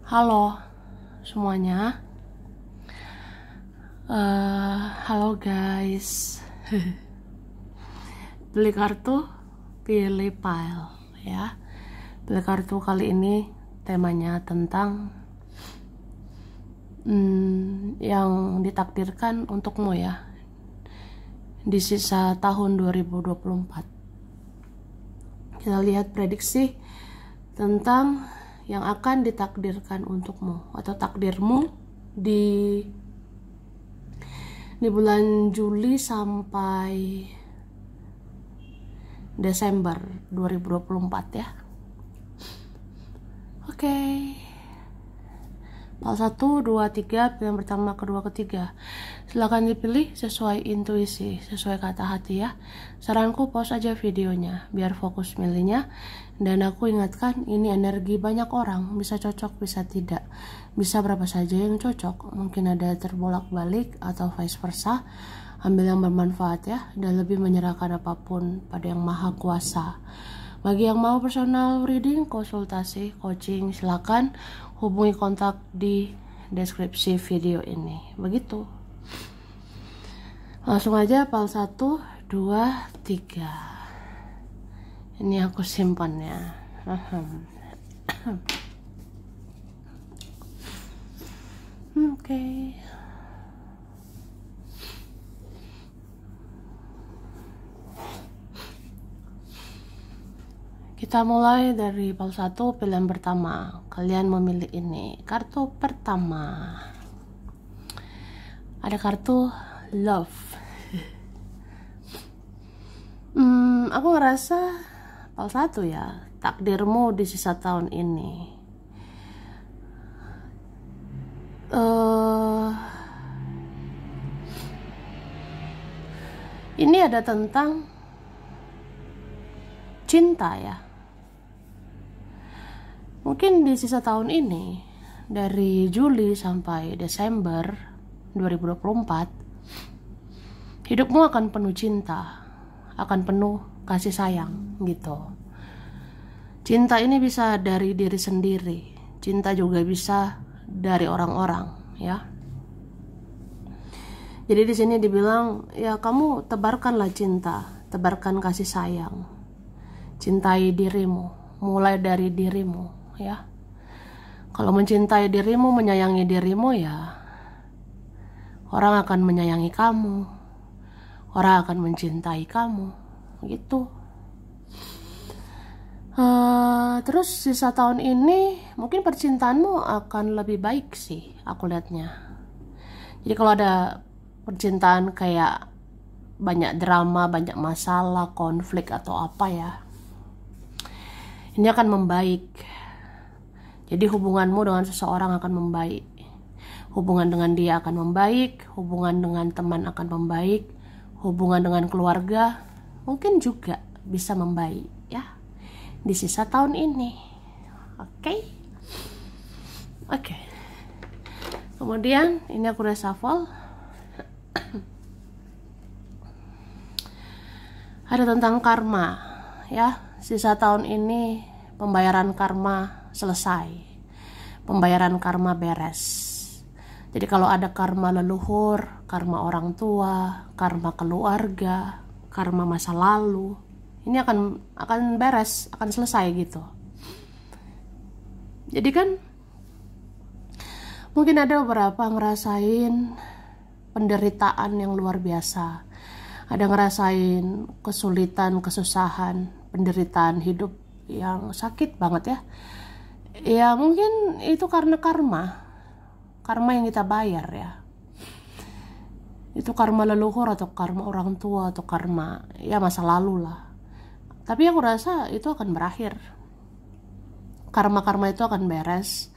Halo semuanya. Halo guys. Beli kartu, pilih file ya. Beli kartu kali ini temanya tentang yang ditakdirkan untukmu ya di sisa tahun 2024. Kita lihat prediksi tentang yang akan ditakdirkan untukmu atau takdirmu di bulan Juli sampai Desember 2024 ya. Oke. File 1, 2, 3, pilihan pertama, kedua, ketiga. Silakan dipilih sesuai intuisi, sesuai kata hati ya. Saranku pause aja videonya biar fokus milihnya. Dan aku ingatkan ini energi banyak orang, bisa cocok, bisa tidak. Bisa berapa saja yang cocok, mungkin ada terbolak-balik atau vice versa. Ambil yang bermanfaat ya, dan lebih menyerahkan apapun pada yang maha kuasa. Bagi yang mau personal reading, konsultasi, coaching, silakan hubungi kontak di deskripsi video ini. Begitu. Langsung aja file 1, 2, 3. Ini aku simpan ya. Oke. Kita mulai dari file 1, pilihan pertama. Kalian memilih ini. Kartu pertama. Ada kartu love. Aku ngerasa file 1 ya, takdirmu di sisa tahun ini. Ini ada tentang cinta ya. Mungkin di sisa tahun ini, dari Juli sampai Desember 2024, hidupmu akan penuh cinta, akan penuh kasih sayang gitu. Cinta ini bisa dari diri sendiri, cinta juga bisa dari orang-orang ya. Jadi di sini dibilang ya, kamu tebarkanlah cinta, tebarkan kasih sayang, cintai dirimu, mulai dari dirimu ya. Kalau mencintai dirimu, menyayangi dirimu ya, orang akan menyayangi kamu, orang akan mencintai kamu gitu. Terus sisa tahun ini mungkin percintaanmu akan lebih baik sih aku lihatnya. Jadi kalau ada percintaan kayak banyak drama, banyak masalah, konflik atau apa ya, ini akan membaik. Jadi hubunganmu dengan seseorang akan membaik, hubungan dengan dia akan membaik, hubungan dengan teman akan membaik, hubungan dengan keluarga mungkin juga bisa membaik ya di sisa tahun ini. Oke. Kemudian ini aku reshuffle. Ada tentang karma ya. Sisa tahun ini pembayaran karma selesai, pembayaran karma beres. Jadi kalau ada karma leluhur, karma orang tua, karma keluarga, karma masa lalu, ini akan beres, akan selesai gitu. Jadi kan mungkin ada beberapa ngerasain penderitaan yang luar biasa. Ada ngerasain kesulitan, kesusahan, penderitaan hidup yang sakit banget ya. Ya mungkin itu karena karma yang kita bayar ya. Itu karma leluhur atau karma orang tua atau karma ya masa lalu lah. Tapi aku rasa itu akan berakhir. Karma-karma itu akan beres.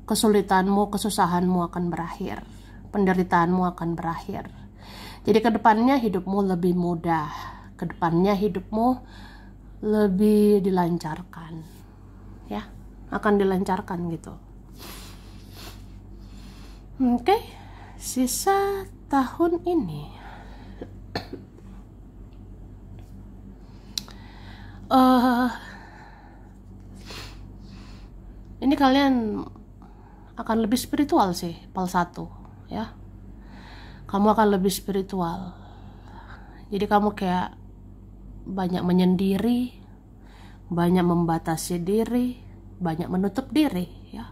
Kesulitanmu, kesusahanmu akan berakhir. Penderitaanmu akan berakhir. Jadi kedepannya hidupmu lebih mudah. Kedepannya hidupmu lebih dilancarkan. Ya, akan dilancarkan gitu. Oke, sisa tahun ini. Ini kalian akan lebih spiritual sih, pal 1 ya. Kamu akan lebih spiritual. Jadi kamu kayak banyak menyendiri, banyak membatasi diri, banyak menutup diri ya.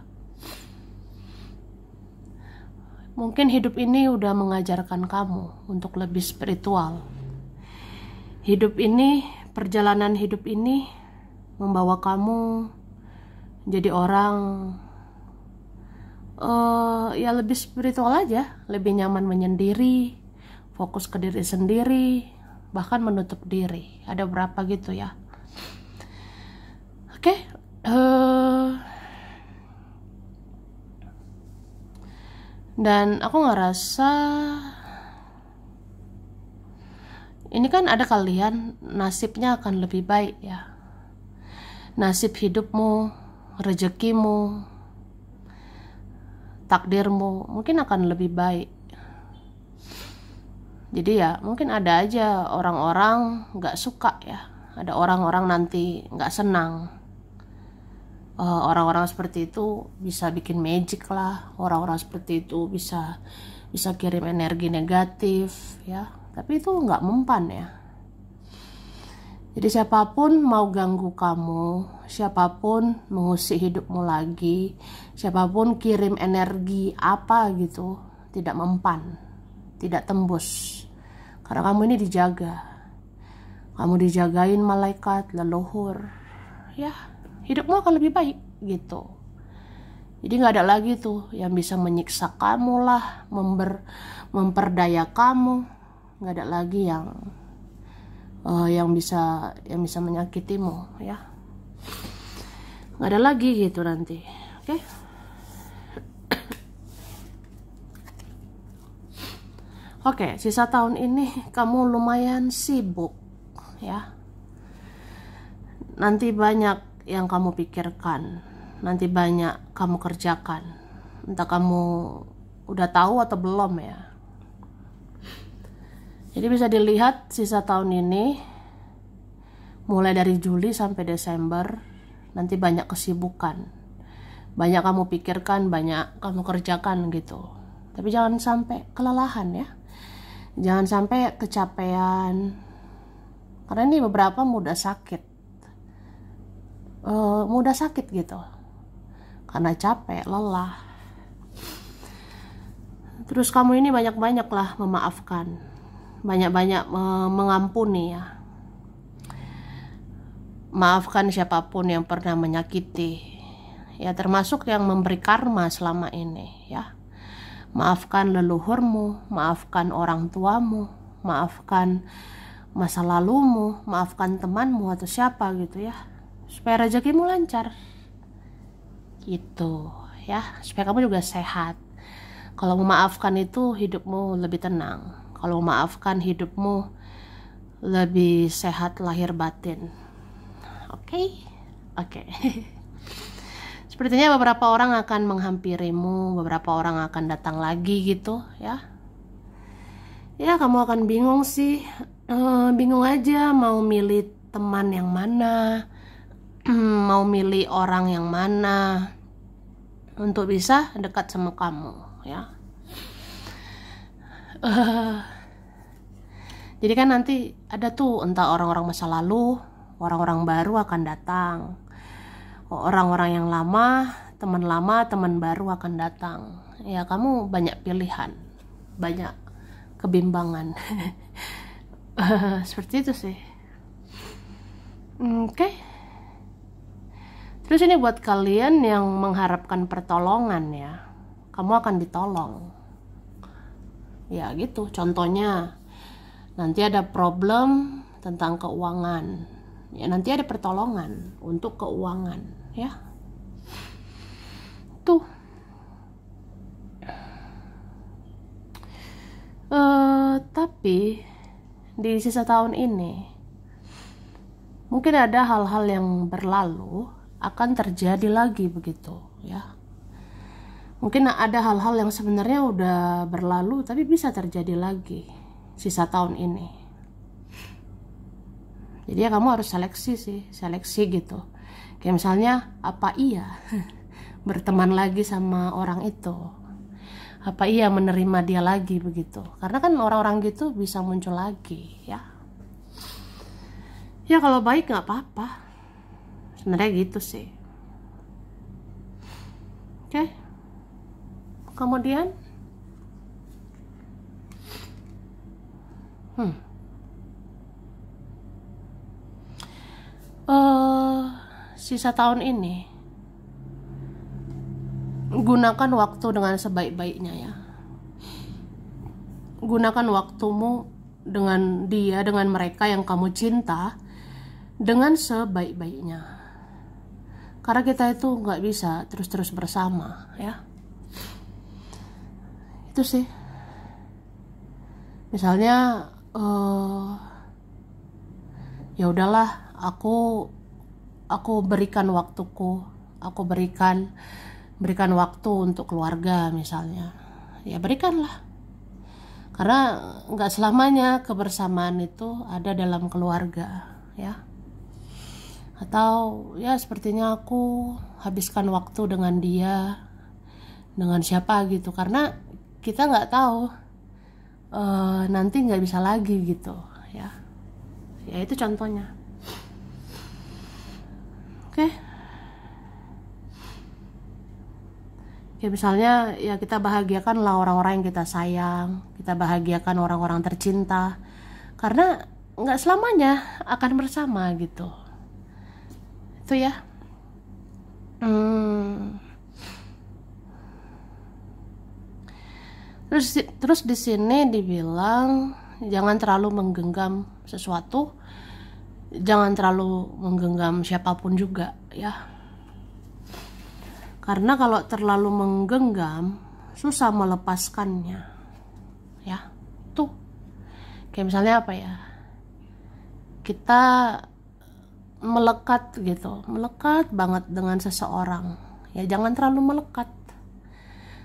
Mungkin hidup ini udah mengajarkan kamu untuk lebih spiritual. Hidup ini, perjalanan hidup ini membawa kamu jadi orang ya lebih spiritual aja, lebih nyaman menyendiri, fokus ke diri sendiri, bahkan menutup diri. Ada berapa gitu ya. Oke, dan aku ngerasa ini kan ada kalian nasibnya akan lebih baik ya. Nasib hidupmu, rezekimu, takdirmu mungkin akan lebih baik. Jadi ya mungkin ada aja orang-orang gak suka ya. Ada orang-orang nanti gak senang. Orang-orang seperti itu bisa bikin magic lah. Orang-orang seperti itu bisa kirim energi negatif ya. Tapi itu gak mempan ya. Jadi siapapun mau ganggu kamu, siapapun mengusik hidupmu lagi, siapapun kirim energi apa gitu, tidak mempan, tidak tembus. Karena kamu ini dijaga. Kamu dijagain malaikat, leluhur. Ya, hidupmu akan lebih baik gitu. Jadi gak ada lagi tuh yang bisa menyiksa kamu lah, memperdaya kamu. Gak ada lagi yang bisa menyakitimu ya. Nggak ada lagi gitu nanti. Oke. Oke, sisa tahun ini kamu lumayan sibuk ya. Nanti banyak yang kamu pikirkan, nanti banyak kamu kerjakan. Entah kamu udah tahu atau belum ya. Jadi bisa dilihat sisa tahun ini mulai dari Juli sampai Desember nanti banyak kesibukan, banyak kamu pikirkan, banyak kamu kerjakan gitu. Tapi jangan sampai kelelahan ya, jangan sampai kecapean, karena ini beberapa mudah sakit gitu karena capek, lelah. Terus kamu ini banyak-banyak lah memaafkan, banyak-banyak mengampuni ya. Maafkan siapapun yang pernah menyakiti ya, termasuk yang memberi karma selama ini ya. Maafkan leluhurmu, maafkan orang tuamu, maafkan masa lalumu, maafkan temanmu atau siapa gitu ya, supaya rezekimu lancar gitu ya, supaya kamu juga sehat. Kalau memaafkan itu hidupmu lebih tenang. Kalau memaafkan hidupmu lebih sehat lahir batin. Oke. Sepertinya beberapa orang akan menghampirimu, beberapa orang akan datang lagi gitu ya. Ya kamu akan bingung sih, bingung aja mau milih teman yang mana, mau milih orang yang mana untuk bisa dekat sama kamu ya. Jadi kan nanti ada tuh entah orang-orang masa lalu, orang-orang baru akan datang, orang-orang yang lama, teman baru akan datang. Ya kamu banyak pilihan, banyak kebimbangan. Seperti itu sih. Oke. Terus ini buat kalian yang mengharapkan pertolongan ya, kamu akan ditolong. Ya gitu, contohnya nanti ada problem tentang keuangan, ya nanti ada pertolongan untuk keuangan ya. Tuh. Tapi di sisa tahun ini mungkin ada hal-hal yang berlalu akan terjadi lagi begitu ya. Mungkin ada hal-hal yang sebenarnya udah berlalu tapi bisa terjadi lagi sisa tahun ini. Jadi ya kamu harus seleksi gitu. Kayak misalnya apa iya berteman lagi sama orang itu? Apa ia menerima dia lagi begitu? Karena kan orang-orang gitu bisa muncul lagi ya. Ya kalau baik nggak apa-apa. Sebenarnya gitu sih. Oke. Kemudian sisa tahun ini gunakan waktu dengan sebaik-baiknya ya. Gunakan waktumu dengan dia, dengan mereka yang kamu cinta dengan sebaik-baiknya. Karena kita itu nggak bisa terus-terus bersama ya. Itu sih. Misalnya ya udahlah, aku berikan waktuku, aku berikan waktu untuk keluarga misalnya, ya berikanlah, karena nggak selamanya kebersamaan itu ada dalam keluarga ya. Atau ya sepertinya aku habiskan waktu dengan dia, dengan siapa gitu, karena kita nggak tahu nanti nggak bisa lagi gitu ya. Ya itu contohnya. Oke. Ya misalnya ya kita bahagiakanlah orang-orang yang kita sayang, kita bahagiakan orang-orang tercinta, karena nggak selamanya akan bersama gitu. Itu ya. Terus di sini dibilang jangan terlalu menggenggam sesuatu, jangan terlalu menggenggam siapapun juga ya. Karena kalau terlalu menggenggam susah melepaskannya ya. Tuh kayak misalnya apa ya, kita melekat gitu, melekat banget dengan seseorang ya, jangan terlalu melekat.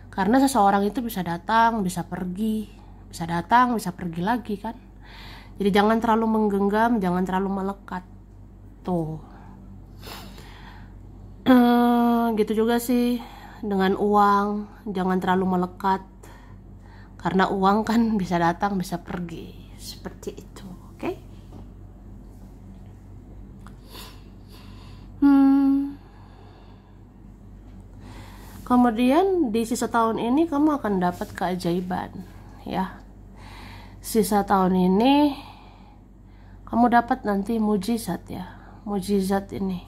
Karena seseorang itu bisa datang, bisa pergi, bisa datang, bisa pergi lagi kan. Jadi jangan terlalu menggenggam, jangan terlalu melekat. Tuh. Gitu juga sih dengan uang, jangan terlalu melekat. Karena uang kan bisa datang, bisa pergi. Seperti itu, oke? Kemudian di sisa tahun ini kamu akan dapat keajaiban ya. Sisa tahun ini kamu dapat nanti mujizat ya. Mujizat ini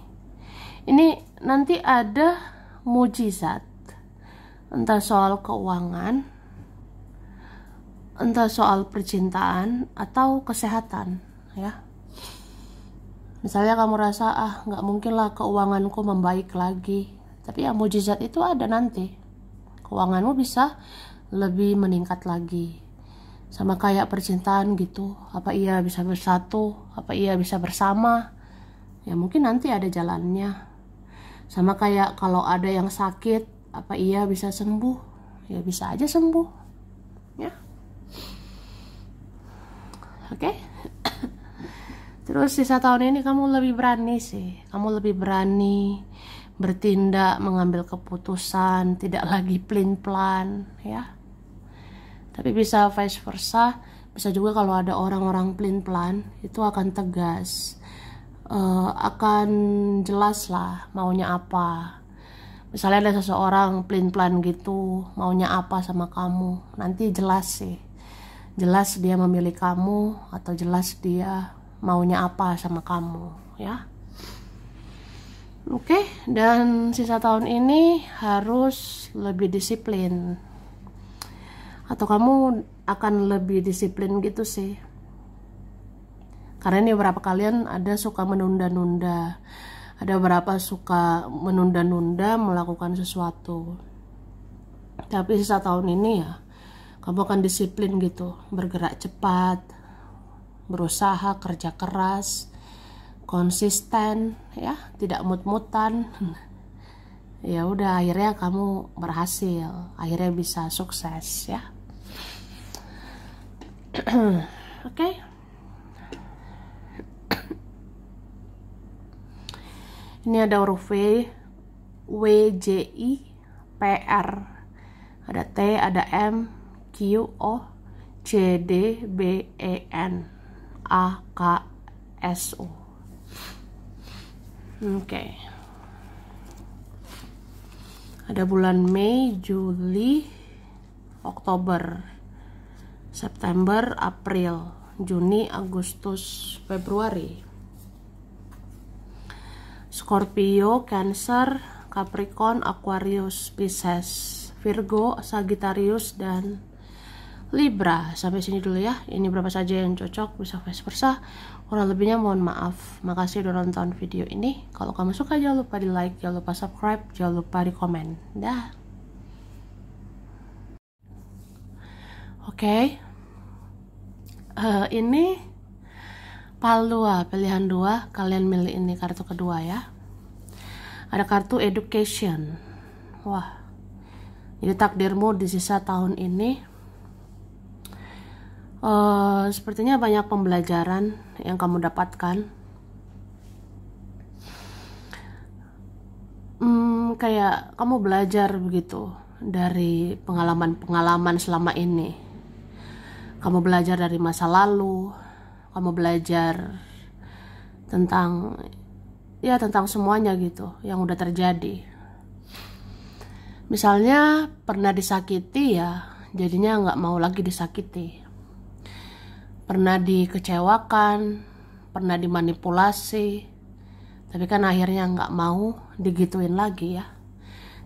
nanti ada mujizat, entah soal keuangan, entah soal percintaan atau kesehatan ya. Misalnya kamu rasa nggak mungkin lah keuanganku membaik lagi, tapi ya mujizat itu ada nanti. Keuanganmu bisa lebih meningkat lagi. Sama kayak percintaan gitu. Apa ia bisa bersatu? Apa ia bisa bersama? Ya mungkin nanti ada jalannya. Sama kayak kalau ada yang sakit, apa ia bisa sembuh? Ya bisa aja sembuh. Ya. Oke. Terus sisa tahun ini kamu lebih berani sih. Kamu lebih berani bertindak, mengambil keputusan, tidak lagi plan ya. Tapi bisa vice versa, bisa juga kalau ada orang-orang plan itu akan tegas, akan jelas lah maunya apa. Misalnya ada seseorang plan gitu, maunya apa sama kamu, nanti jelas sih, jelas dia memilih kamu atau jelas dia maunya apa sama kamu ya. Oke, dan sisa tahun ini harus lebih disiplin. Atau kamu akan lebih disiplin gitu sih. Karena ini beberapa kalian ada suka menunda-nunda. Ada beberapa suka menunda-nunda melakukan sesuatu. Tapi sisa tahun ini ya, kamu akan disiplin gitu. Bergerak cepat, berusaha, kerja keras, konsisten ya, tidak mut-mutan. Ya udah, akhirnya kamu berhasil, akhirnya bisa sukses ya. Oke. Ini ada huruf V. WJIPR, ada T, ada M, Q, O, C, D, B, E, N, A, K, S, U. Oke. Ada bulan Mei, Juli, Oktober, September, April, Juni, Agustus, Februari. Scorpio, Cancer, Capricorn, Aquarius, Pisces, Virgo, Sagittarius, dan Libra. Sampai sini dulu ya. Ini berapa saja yang cocok, bisa vice versa. Kurang lebihnya mohon maaf. Makasih udah nonton video ini. Kalau kamu suka jangan lupa di like, jangan lupa subscribe, jangan lupa di komen. Dah. Oke. Ini PAL 2, pilihan 2. Kalian milih ini kartu kedua ya. Ada kartu education. Wah. Jadi takdirmu di sisa tahun ini sepertinya banyak pembelajaran yang kamu dapatkan. Kayak kamu belajar begitu dari pengalaman-pengalaman selama ini. Kamu belajar dari masa lalu, kamu belajar tentang semuanya gitu yang udah terjadi. Misalnya pernah disakiti ya, jadinya nggak mau lagi disakiti. Pernah dikecewakan, pernah dimanipulasi, tapi kan akhirnya nggak mau digituin lagi ya.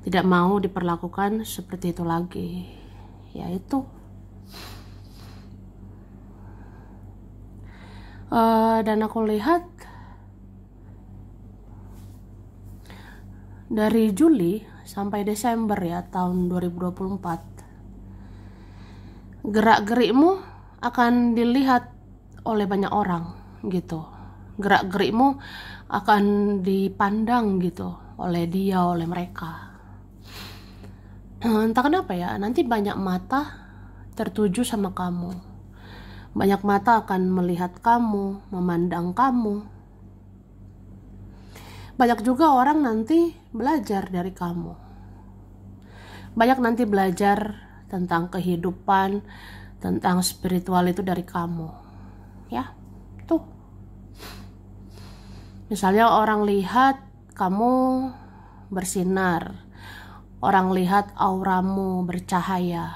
Tidak mau diperlakukan seperti itu lagi. Ya itu. Dan aku lihat dari Juli sampai Desember ya tahun 2024, gerak-gerikmu akan dilihat oleh banyak orang gitu. Gerak-gerikmu akan dipandang gitu oleh dia, oleh mereka. Entah kenapa ya, nanti banyak mata tertuju sama kamu. Banyak mata akan melihat kamu, memandang kamu. Banyak juga orang nanti belajar dari kamu. Banyak nanti belajar tentang kehidupan, tentang spiritual itu dari kamu. Ya, tuh. Misalnya orang lihat kamu bersinar, orang lihat auramu bercahaya.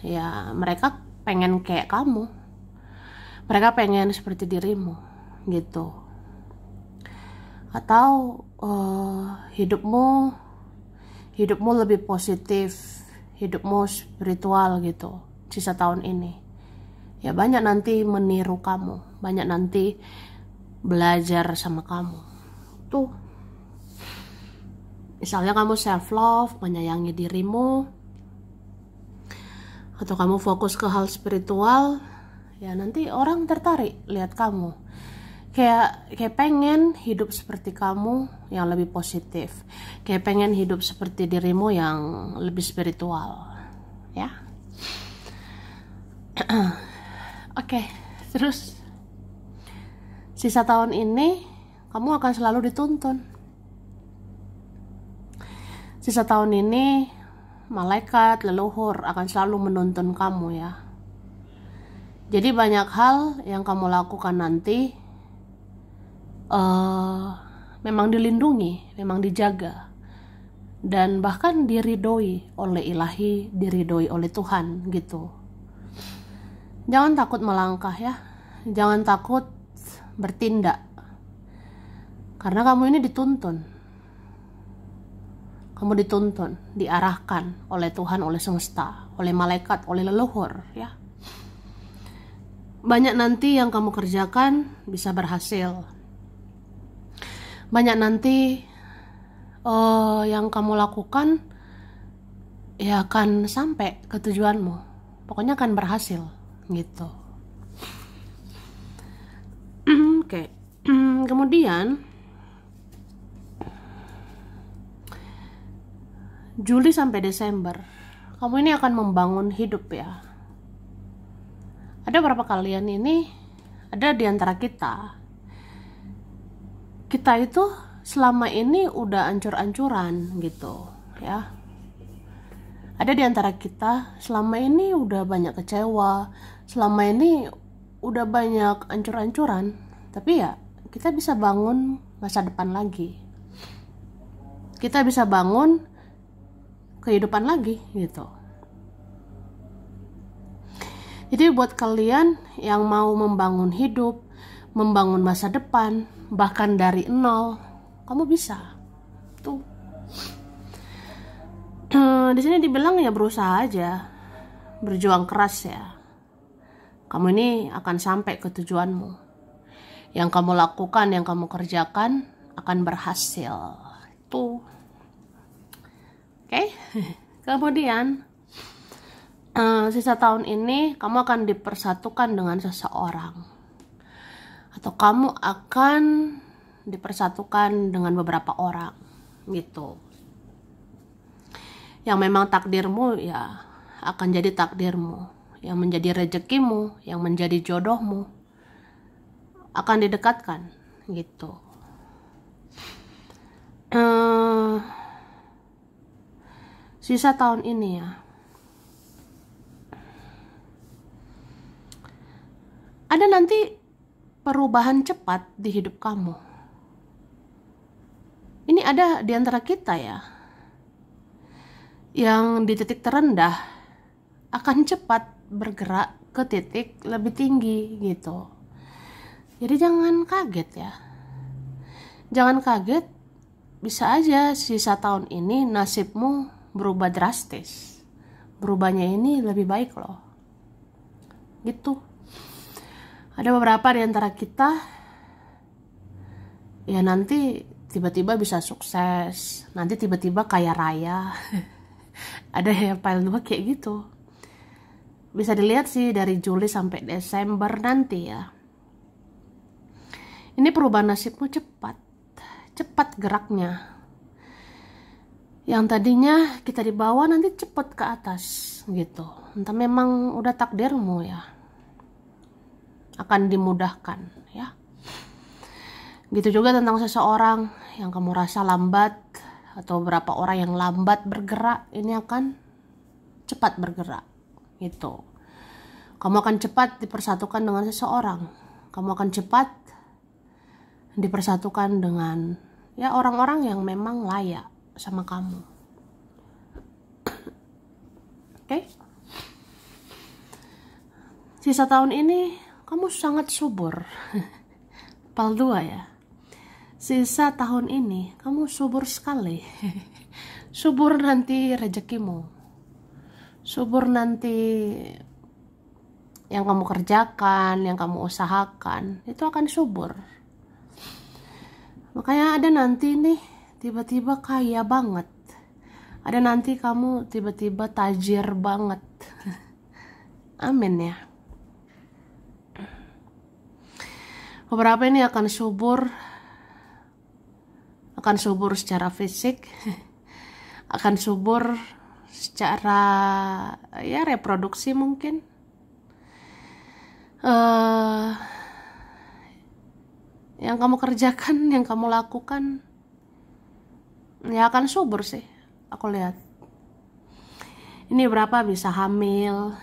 Ya, mereka pengen kayak kamu. Mereka pengen seperti dirimu, gitu. Atau hidupmu lebih positif, hidupmu spiritual gitu sisa tahun ini. Ya banyak nanti meniru kamu, banyak nanti belajar sama kamu. Tuh. Misalnya kamu self love, menyayangi dirimu, atau kamu fokus ke hal spiritual, ya nanti orang tertarik lihat kamu. Kayak pengen hidup seperti kamu yang lebih positif. Kayak pengen hidup seperti dirimu yang lebih spiritual. Ya. Oke, terus sisa tahun ini kamu akan selalu dituntun. Sisa tahun ini malaikat, leluhur akan selalu menuntun kamu ya. Jadi banyak hal yang kamu lakukan nanti memang dilindungi, memang dijaga, dan bahkan diridhoi oleh ilahi, diridhoi oleh Tuhan gitu. Jangan takut melangkah ya, jangan takut bertindak, karena kamu ini dituntun. Kamu dituntun, diarahkan oleh Tuhan, oleh semesta, oleh malaikat, oleh leluhur ya. Banyak nanti yang kamu kerjakan bisa berhasil. Banyak nanti yang kamu lakukan ya akan sampai ke tujuanmu. Pokoknya akan berhasil gitu. Oke. Kemudian Juli sampai Desember, kamu ini akan membangun hidup ya. Ada beberapa kalian ini, ada di antara kita itu selama ini udah ancur-ancuran gitu ya. Ada di antara kita selama ini udah banyak kecewa, selama ini udah banyak ancur-ancuran, tapi ya kita bisa bangun masa depan lagi. Kita bisa bangun kehidupan lagi gitu. Jadi buat kalian yang mau membangun hidup, membangun masa depan, bahkan dari nol, kamu bisa. Tuh. Di sini dibilang ya berusaha aja, berjuang keras ya. Kamu ini akan sampai ke tujuanmu. Yang kamu lakukan, yang kamu kerjakan akan berhasil. Tuh. Oke. Kemudian sisa tahun ini kamu akan dipersatukan dengan seseorang. Atau kamu akan dipersatukan dengan beberapa orang gitu. Yang memang takdirmu ya akan jadi takdirmu, yang menjadi rezekimu, yang menjadi jodohmu akan didekatkan gitu. Sisa tahun ini ya, ada nanti perubahan cepat di hidup kamu. Ini ada di antara kita ya, yang di titik terendah akan cepat bergerak ke titik lebih tinggi gitu. Jadi jangan kaget ya. Jangan kaget, bisa aja sisa tahun ini nasibmu berubah drastis. Berubahnya ini lebih baik loh. Gitu. Ada beberapa di antara kita ya nanti tiba-tiba bisa sukses, nanti tiba-tiba kaya raya. Ada yang file 2 kayak gitu. Bisa dilihat sih dari Juli sampai Desember nanti ya. Ini perubahan nasibmu cepat geraknya. Yang tadinya kita di bawah nanti cepat ke atas gitu. Entah memang udah takdirmu ya. Akan dimudahkan ya. Gitu juga tentang seseorang yang kamu rasa lambat, atau beberapa orang yang lambat bergerak, ini akan cepat bergerak gitu. Kamu akan cepat dipersatukan dengan seseorang. Kamu akan cepat dipersatukan dengan ya orang-orang yang memang layak sama kamu. Oke? Sisa tahun ini kamu sangat subur. Pal 2 ya. Sisa tahun ini kamu subur sekali. Subur nanti rezekimu. Subur nanti yang kamu kerjakan, yang kamu usahakan, itu akan subur. Makanya ada nanti nih tiba-tiba kaya banget. Ada nanti kamu tiba-tiba tajir banget. Amin ya. Beberapa ini akan subur secara fisik, akan subur secara ya reproduksi mungkin. Yang kamu kerjakan, yang kamu lakukan ya akan subur sih, aku lihat. Ini berapa bisa hamil,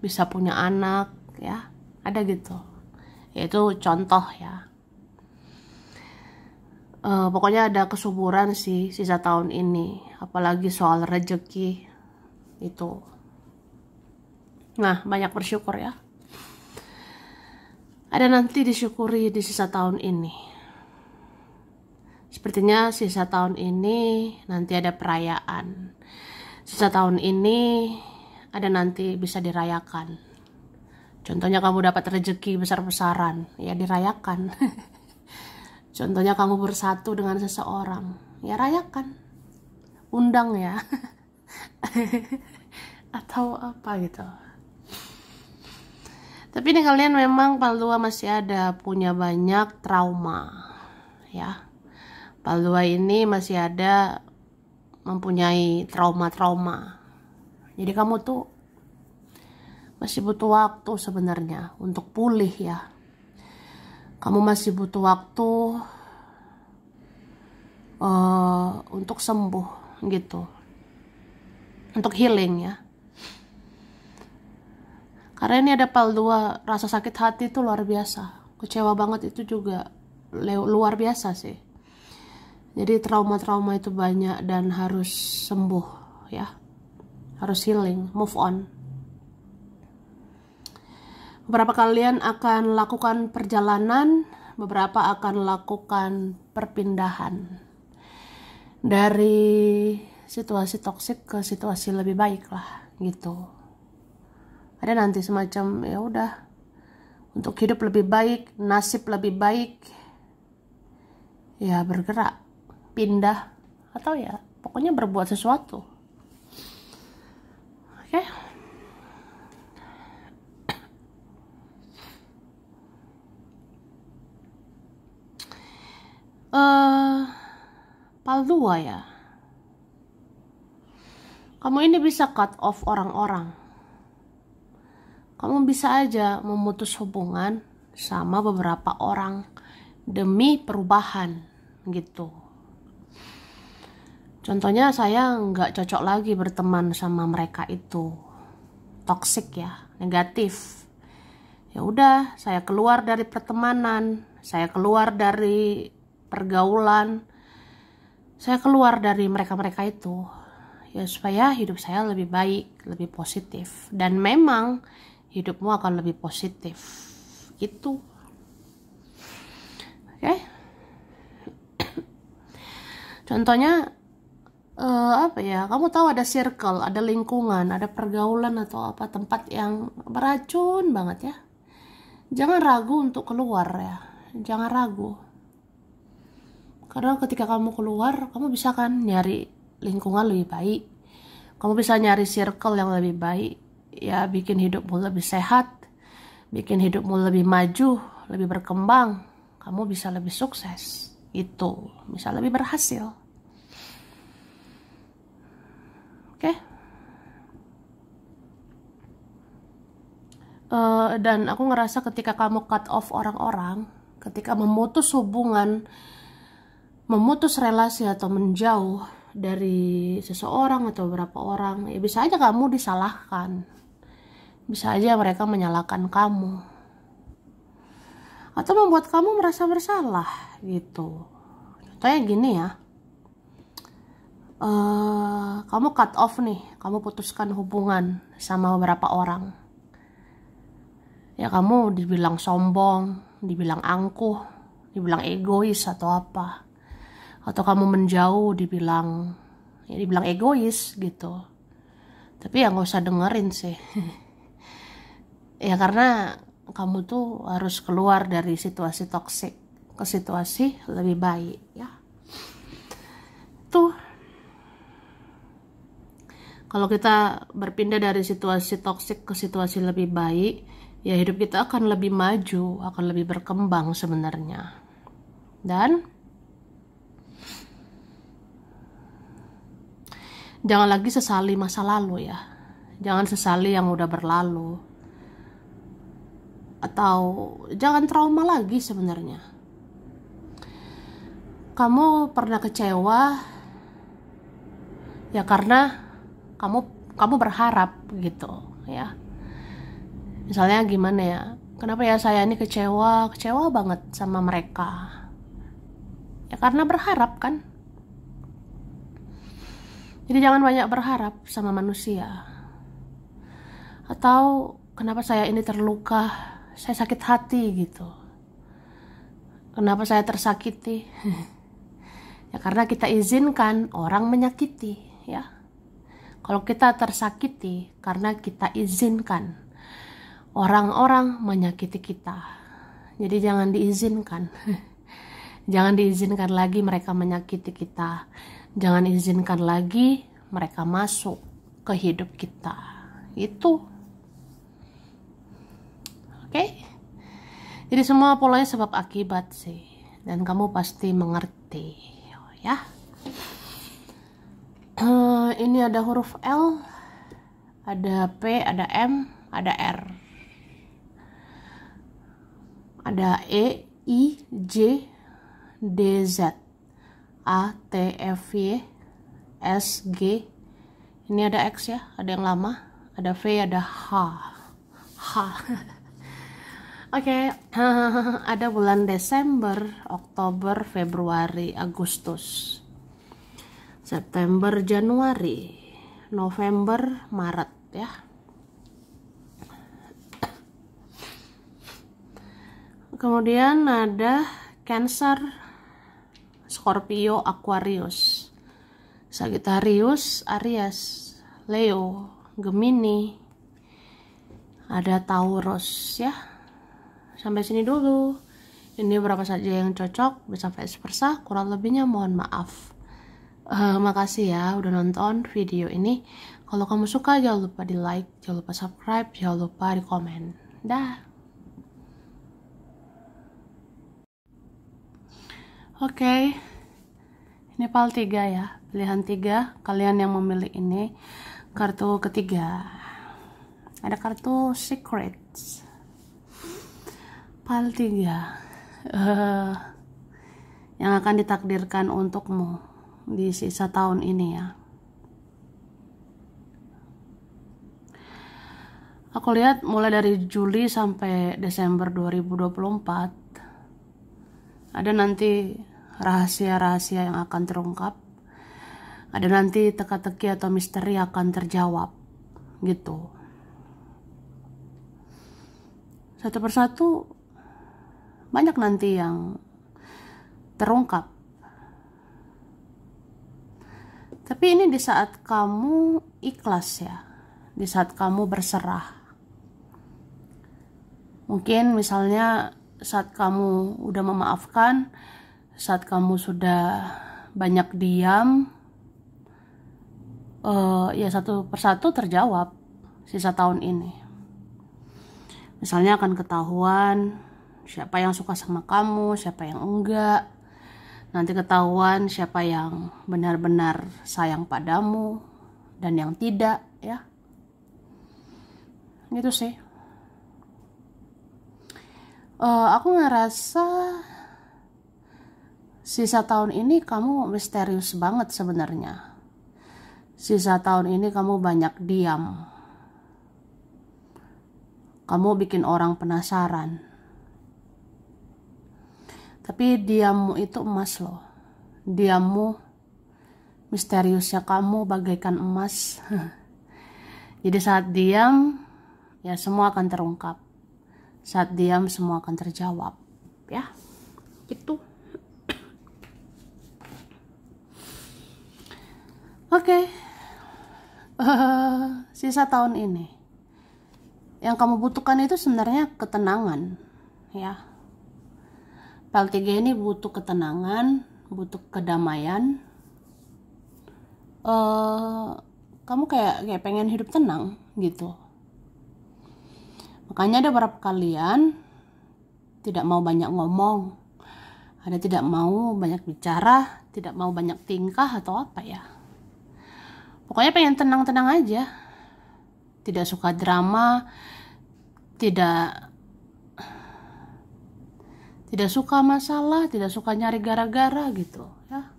bisa punya anak ya, ada gitu. Itu contoh ya. Pokoknya ada kesuburan sih sisa tahun ini, apalagi soal rezeki itu. Nah, banyak bersyukur ya. Ada nanti disyukuri di sisa tahun ini. Sepertinya sisa tahun ini nanti ada perayaan. Sisa tahun ini ada nanti bisa dirayakan. Contohnya kamu dapat rezeki besar-besaran, ya dirayakan. Contohnya kamu bersatu dengan seseorang, ya rayakan, undang ya, atau apa gitu. Tapi ini kalian memang Pal 2 masih ada punya banyak trauma, ya. Pal 2 ini masih ada mempunyai trauma-trauma. Jadi kamu tuh masih butuh waktu sebenarnya untuk pulih ya. Kamu masih butuh waktu untuk sembuh gitu, untuk healing ya. Karena ini ada PAL 2, rasa sakit hati itu luar biasa, kecewa banget itu juga luar biasa sih. Jadi trauma-trauma itu banyak dan harus sembuh ya, harus healing, move on. Beberapa kalian akan lakukan perjalanan, beberapa akan lakukan perpindahan dari situasi toksik ke situasi lebih baik lah gitu. Ada nanti semacam ya udah, untuk hidup lebih baik, nasib lebih baik, ya bergerak, pindah, atau ya pokoknya berbuat sesuatu. Oke. PAL 2 ya. Kamu ini bisa cut off orang-orang. Kamu bisa aja memutus hubungan sama beberapa orang demi perubahan gitu. Contohnya saya nggak cocok lagi berteman sama mereka itu, toksik ya, negatif. Ya udah, saya keluar dari pertemanan, saya keluar dari pergaulan, saya keluar dari mereka-mereka itu. Ya supaya hidup saya lebih baik, lebih positif. Dan memang hidupmu akan lebih positif. Gitu. Oke. Contohnya apa ya, kamu tahu ada circle, ada lingkungan, ada pergaulan atau apa, tempat yang beracun banget ya. Jangan ragu untuk keluar ya, jangan ragu. Karena ketika kamu keluar, kamu bisa kan nyari lingkungan lebih baik, kamu bisa nyari circle yang lebih baik, ya bikin hidupmu lebih sehat, bikin hidupmu lebih maju, lebih berkembang, kamu bisa lebih sukses, itu bisa lebih berhasil. Oke. Dan aku ngerasa ketika kamu cut off orang-orang, ketika memutus hubungan, memutus relasi atau menjauh dari seseorang atau beberapa orang, ya bisa aja kamu disalahkan, bisa aja mereka menyalahkan kamu atau membuat kamu merasa bersalah gitu. Contohnya gini ya, kamu cut off nih, kamu putuskan hubungan sama beberapa orang, ya kamu dibilang sombong, dibilang angkuh, dibilang egois atau apa, atau kamu menjauh dibilang egois gitu. Tapi ya nggak usah dengerin sih. Ya karena kamu tuh harus keluar dari situasi toksik ke situasi lebih baik ya. Tuh, kalau kita berpindah dari situasi toksik ke situasi lebih baik, ya hidup kita akan lebih maju, akan lebih berkembang sebenarnya. Dan jangan lagi sesali masa lalu ya. Jangan sesali yang udah berlalu. Atau jangan trauma lagi sebenarnya. Kamu pernah kecewa ya karena kamu berharap gitu ya. Misalnya gimana ya, kenapa ya saya ini kecewa banget sama mereka, ya karena berharap kan. Jadi jangan banyak berharap sama manusia. Atau kenapa saya ini terluka, saya sakit hati gitu, kenapa saya tersakiti. Ya karena kita izinkan orang menyakiti ya. Kalau kita tersakiti karena kita izinkan orang-orang menyakiti kita. Jadi jangan diizinkan. Jangan diizinkan lagi mereka menyakiti kita. Jangan izinkan lagi mereka masuk ke hidup kita. Itu. Oke? Jadi semua polanya sebab akibat sih. Dan kamu pasti mengerti. Ya. Ini ada huruf L, ada P, ada M, ada R, ada E, I, J, D, Z, ATFYSG. Ini ada X ya, ada yang lama, ada V, ada H. Oke, ada bulan Desember, Oktober, Februari, Agustus, September, Januari, November, Maret ya. Kemudian ada Cancer, Scorpio, Aquarius, Sagittarius, Aries, Leo, Gemini, ada Taurus ya. Sampai sini dulu. Ini berapa saja yang cocok, bisa vice versa, kurang lebihnya mohon maaf. Makasih ya udah nonton video ini. Kalau kamu suka jangan lupa di like, jangan lupa subscribe, jangan lupa di komen. Dah. Oke. Ini PAL 3 ya, pilihan 3. Kalian yang memilih ini, kartu ketiga. Ada kartu Secrets. PAL 3 yang akan ditakdirkan untukmu di sisa tahun ini ya. Aku lihat mulai dari Juli sampai Desember 2024 ada nanti rahasia-rahasia yang akan terungkap, ada nanti teka-teki atau misteri akan terjawab gitu. Satu persatu banyak nanti yang terungkap. Tapi ini di saat kamu ikhlas ya, di saat kamu berserah. Mungkin misalnya saat kamu udah memaafkan, saat kamu sudah banyak diam, ya satu persatu terjawab sisa tahun ini. Misalnya akan ketahuan siapa yang suka sama kamu, siapa yang enggak. Nanti ketahuan siapa yang benar-benar sayang padamu dan yang tidak ya. Gitu sih. Aku ngerasa sisa tahun ini kamu misterius banget sebenarnya. Sisa tahun ini kamu banyak diam. Kamu bikin orang penasaran. Tapi diammu itu emas loh. Diammu, misteriusnya kamu bagaikan emas. Jadi saat diam, ya semua akan terungkap. Saat diam, semua akan terjawab. Ya, gitu. Oke. Sisa tahun ini. Yang kamu butuhkan itu sebenarnya ketenangan. Ya. PAL 3 ini butuh ketenangan, butuh kedamaian. Kamu kayak pengen hidup tenang gitu. Makanya ada beberapa kalian tidak mau banyak ngomong, ada tidak mau banyak bicara, tidak mau banyak tingkah atau apa ya. Pokoknya pengen tenang-tenang aja. Tidak suka drama, tidak suka masalah, tidak suka nyari gara-gara gitu ya.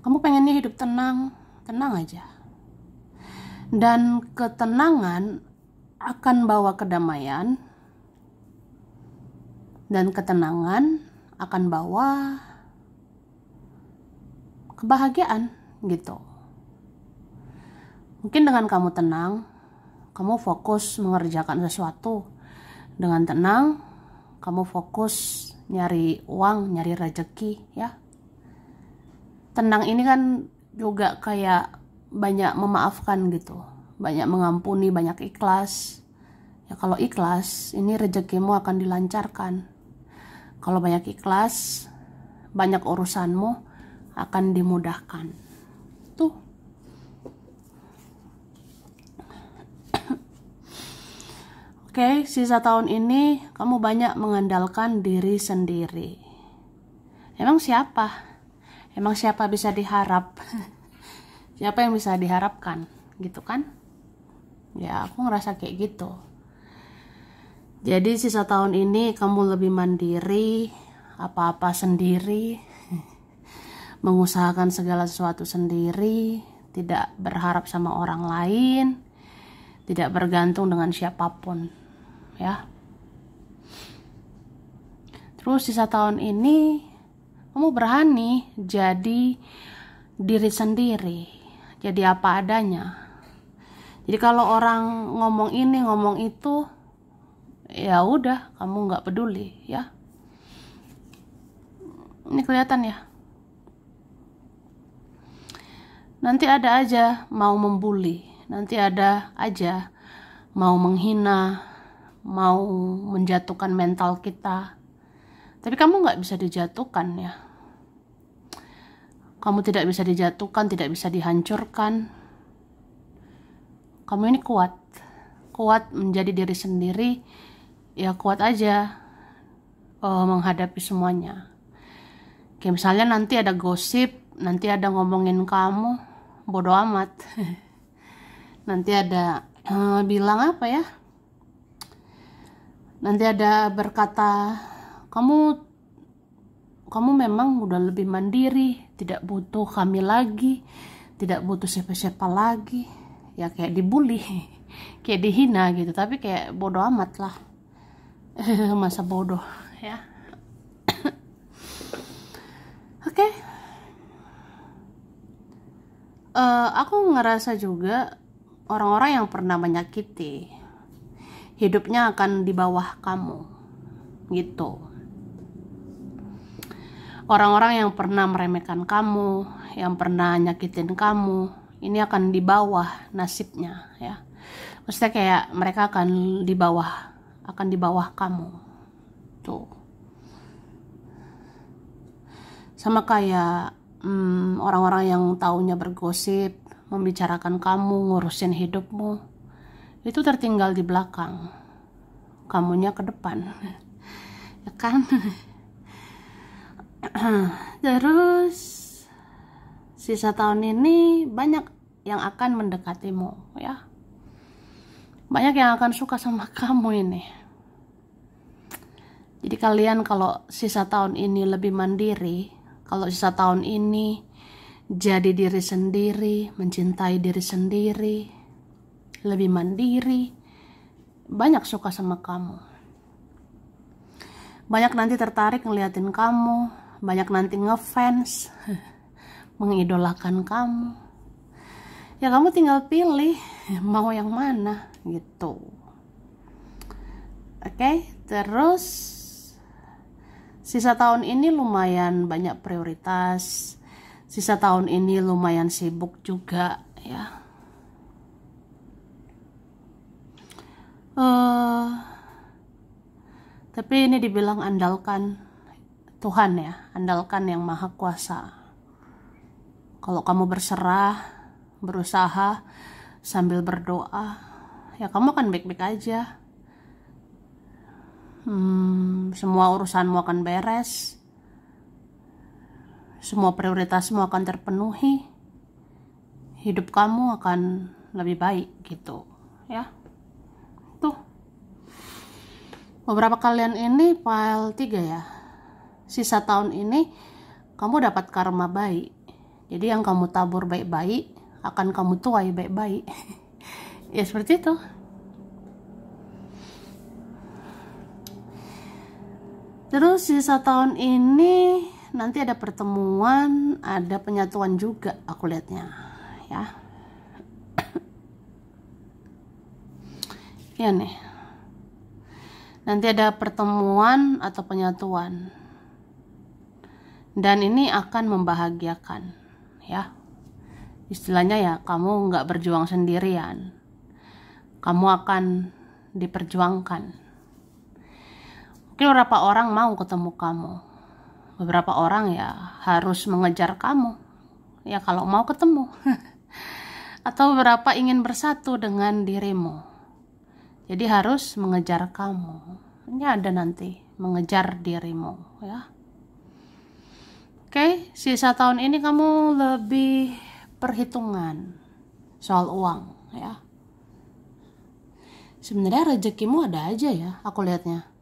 Kamu pengennya hidup tenang aja. Dan ketenangan akan bawa kedamaian, dan ketenangan akan bawa kebahagiaan gitu. Mungkin dengan kamu tenang, kamu fokus mengerjakan sesuatu. Dengan tenang, kamu fokus nyari uang, nyari rezeki ya. Tenang ini kan juga kayak banyak memaafkan gitu, banyak mengampuni, banyak ikhlas. Ya kalau ikhlas, ini rezekimu akan dilancarkan. Kalau banyak ikhlas, banyak urusanmu akan dimudahkan. Tuh. Oke, sisa tahun ini kamu banyak mengandalkan diri sendiri. Emang siapa? Emang siapa bisa diharap? Siapa yang bisa diharapkan? Gitu kan? Ya, aku ngerasa kayak gitu. Jadi sisa tahun ini kamu lebih mandiri, apa-apa sendiri. mengusahakan segala sesuatu sendiri, tidak berharap sama orang lain, tidak bergantung dengan siapapun, ya. Terus sisa tahun ini kamu berani jadi diri sendiri, jadi apa adanya. Jadi kalau orang ngomong ini ngomong itu, ya udah, kamu nggak peduli, ya. Ini kelihatan ya. Nanti ada aja mau membuli, nanti ada aja mau menghina, mau menjatuhkan mental kita. Tapi kamu nggak bisa dijatuhkan, ya. Kamu tidak bisa dijatuhkan, tidak bisa dihancurkan. Kamu ini kuat menjadi diri sendiri, ya kuat aja menghadapi semuanya. Kayak misalnya nanti ada gosip, nanti ada ngomongin kamu, bodo amat. Nanti ada bilang apa ya? Nanti ada berkata, kamu memang udah lebih mandiri, tidak butuh kami lagi, tidak butuh siapa-siapa lagi. Ya kayak dibully, kayak dihina gitu, tapi kayak bodoh amat lah. Masa bodoh, ya. Oke. Aku ngerasa juga orang-orang yang pernah menyakiti, hidupnya akan di bawah kamu, gitu. Orang-orang yang pernah meremehkan kamu, yang pernah nyakitin kamu, ini akan di bawah nasibnya, ya. Maksudnya kayak mereka akan di bawah kamu. Tuh. Sama kayak orang-orang yang taunya bergosip, membicarakan kamu, ngurusin hidupmu. Itu tertinggal di belakang. Kamunya ke depan. Ya kan? Terus sisa tahun ini banyak yang akan mendekatimu, ya. Banyak yang akan suka sama kamu ini. Jadi kalian kalau sisa tahun ini lebih mandiri, kalau sisa tahun ini jadi diri sendiri, mencintai diri sendiri, lebih mandiri, banyak suka sama kamu. Banyak nanti tertarik ngeliatin kamu, banyak nanti ngefans, mengidolakan kamu. Ya kamu tinggal pilih mau yang mana gitu. Oke, terus sisa tahun ini lumayan banyak prioritas. Sisa tahun ini lumayan sibuk juga, ya. Tapi ini dibilang andalkan Tuhan, ya, andalkan yang Maha Kuasa. Kalau kamu berserah, berusaha sambil berdoa, ya kamu akan baik-baik aja. Semua urusanmu akan beres, semua prioritasmu akan terpenuhi, hidup kamu akan lebih baik gitu, ya. Tuh, beberapa kalian ini file 3 ya. Sisa tahun ini kamu dapat karma baik. Jadi yang kamu tabur baik-baik akan kamu tuai baik-baik. Ya seperti itu. Terus sisa tahun ini nanti ada pertemuan, ada penyatuan juga aku lihatnya, ya. Ya nih. Nanti ada pertemuan atau penyatuan. Dan ini akan membahagiakan, ya. Istilahnya ya, kamu nggak berjuang sendirian. Kamu akan diperjuangkan. Mungkin beberapa orang mau ketemu kamu. Beberapa orang ya harus mengejar kamu. Ya kalau mau ketemu. Atau beberapa ingin bersatu dengan dirimu. Jadi harus mengejar kamu. Ini ada nanti, mengejar dirimu, ya. Oke, sisa tahun ini kamu lebih perhitungan soal uang, ya. Sebenarnya rezekimu ada aja ya, aku lihatnya.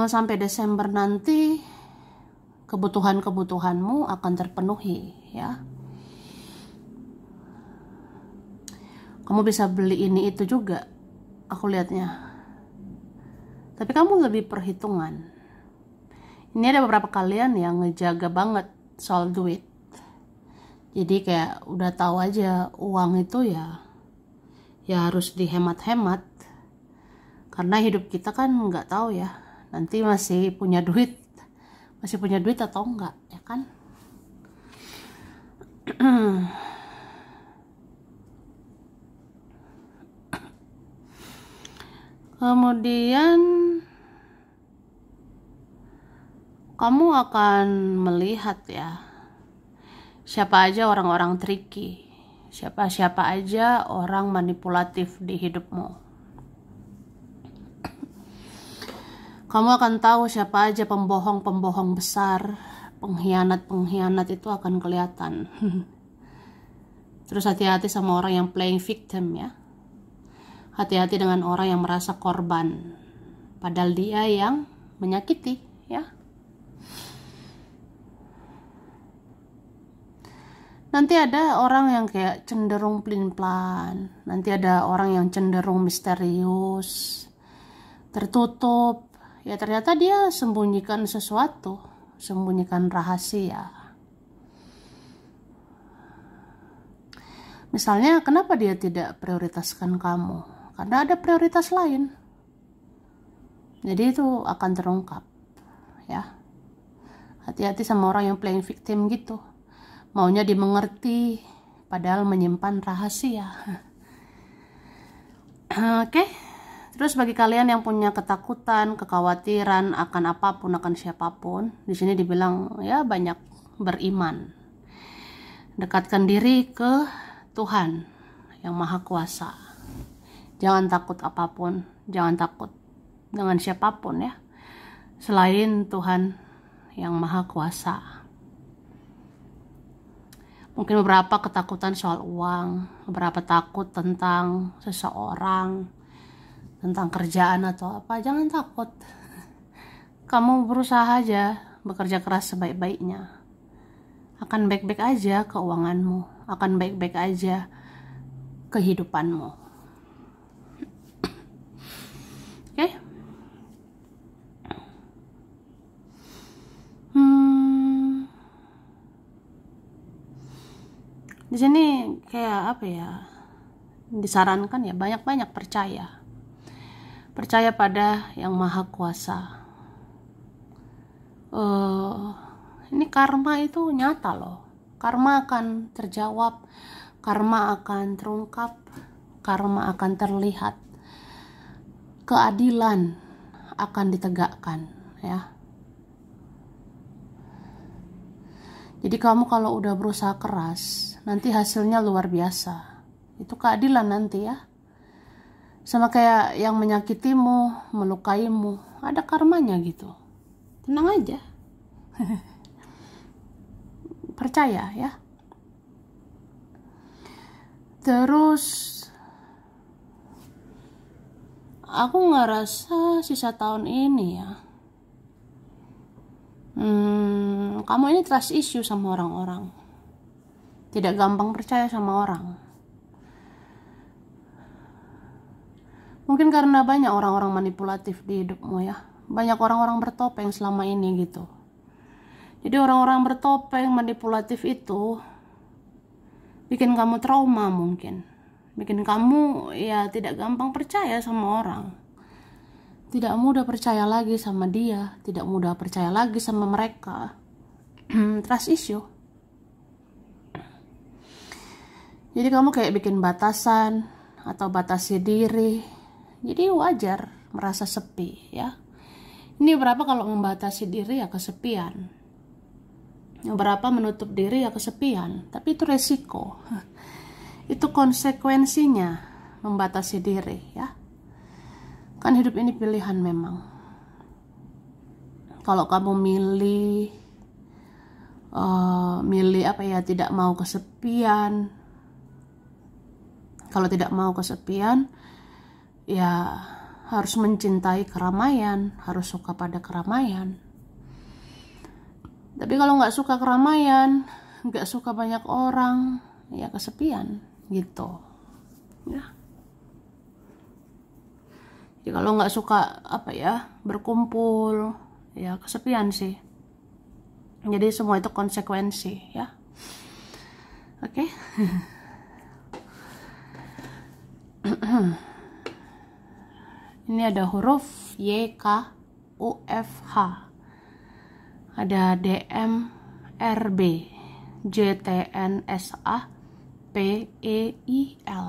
Sampai Desember nanti kebutuhan-kebutuhanmu akan terpenuhi ya. Kamu bisa beli ini itu juga, aku lihatnya. Tapi kamu lebih perhitungan. Ini ada beberapa kalian yang ngejaga banget soal duit. Jadi kayak udah tahu aja uang itu ya harus dihemat-hemat. Karena hidup kita kan nggak tahu ya, nanti masih punya duit atau enggak, ya kan? Kemudian kamu akan melihat ya, siapa aja orang-orang tricky, siapa aja orang manipulatif di hidupmu. Kamu akan tahu siapa aja pembohong-pembohong besar, pengkhianat itu akan kelihatan. Terus hati-hati sama orang yang playing victim ya. Hati-hati dengan orang yang merasa korban, padahal dia yang menyakiti ya. Nanti ada orang yang kayak cenderung pelin-pelan, nanti ada orang yang cenderung misterius, tertutup. Ya ternyata dia sembunyikan sesuatu, sembunyikan rahasia. Misalnya kenapa dia tidak prioritaskan kamu? Karena ada prioritas lain. Jadi itu akan terungkap ya. Hati-hati sama orang yang playing victim gitu. Maunya dimengerti padahal menyimpan rahasia. Oke. Terus bagi kalian yang punya ketakutan, kekhawatiran akan apapun, akan siapapun, di sini dibilang ya banyak beriman. Dekatkan diri ke Tuhan yang Maha Kuasa. Jangan takut apapun, jangan takut dengan siapapun ya, selain Tuhan yang Maha Kuasa. Mungkin beberapa ketakutan soal uang, beberapa takut tentang seseorang, tentang kerjaan atau apa, jangan takut. Kamu berusaha aja, bekerja keras sebaik-baiknya. Akan baik-baik aja keuanganmu, akan baik-baik aja kehidupanmu. Oke? Di sini kayak apa ya? Disarankan ya banyak-banyak percaya. Percaya pada yang Maha Kuasa. Ini karma itu nyata loh. Karma akan terjawab, karma akan terungkap, karma akan terlihat. Keadilan akan ditegakkan ya. Jadi kamu kalau udah berusaha keras, nanti hasilnya luar biasa. Itu keadilan nanti ya. Sama kayak yang menyakitimu, melukaimu, ada karmanya gitu. Tenang aja. Percaya ya. Terus aku ngerasa sisa tahun ini ya, kamu ini trust issue sama orang-orang. Tidak gampang percaya sama orang. Mungkin karena banyak orang-orang manipulatif di hidupmu ya. Banyak orang-orang bertopeng selama ini gitu. Jadi orang-orang bertopeng manipulatif itu bikin kamu trauma mungkin. Bikin kamu ya tidak gampang percaya sama orang. Tidak mudah percaya lagi sama dia. Tidak mudah percaya lagi sama mereka. Trust issue. Jadi kamu kayak bikin batasan atau batasi diri. Jadi wajar merasa sepi ya. Ini berapa kalau membatasi diri ya kesepian. Berapa menutup diri ya kesepian. Tapi itu resiko. Itu konsekuensinya membatasi diri ya. Kan hidup ini pilihan memang. Kalau kamu milih apa ya, tidak mau kesepian. Kalau tidak mau kesepian, ya harus mencintai keramaian, harus suka pada keramaian. Tapi kalau nggak suka keramaian, nggak suka banyak orang, ya kesepian gitu ya. Jadi kalau nggak suka berkumpul, ya kesepian sih. Jadi semua itu konsekuensi ya. Oke. Ini ada huruf Y, K, U, F, H. Ada D, M, R, B, J, T, N, S, A, P, E, I, L.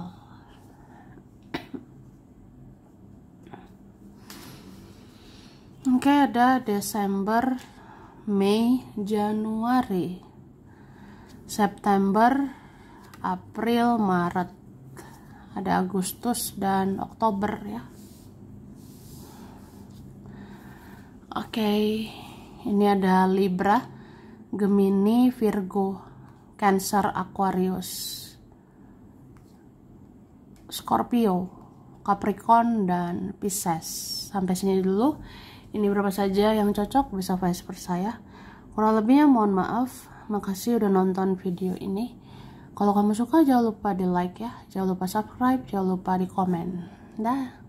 Oke, ada Desember, Mei, Januari, September, April, Maret. Ada Agustus dan Oktober ya. Oke, ini ada Libra, Gemini, Virgo, Cancer, Aquarius, Scorpio, Capricorn, dan Pisces. Sampai sini dulu. Ini berapa saja yang cocok, bisa vice versa ya. Kurang lebihnya mohon maaf. Makasih udah nonton video ini. Kalau kamu suka jangan lupa di like ya. Jangan lupa subscribe, jangan lupa di komen. Dah.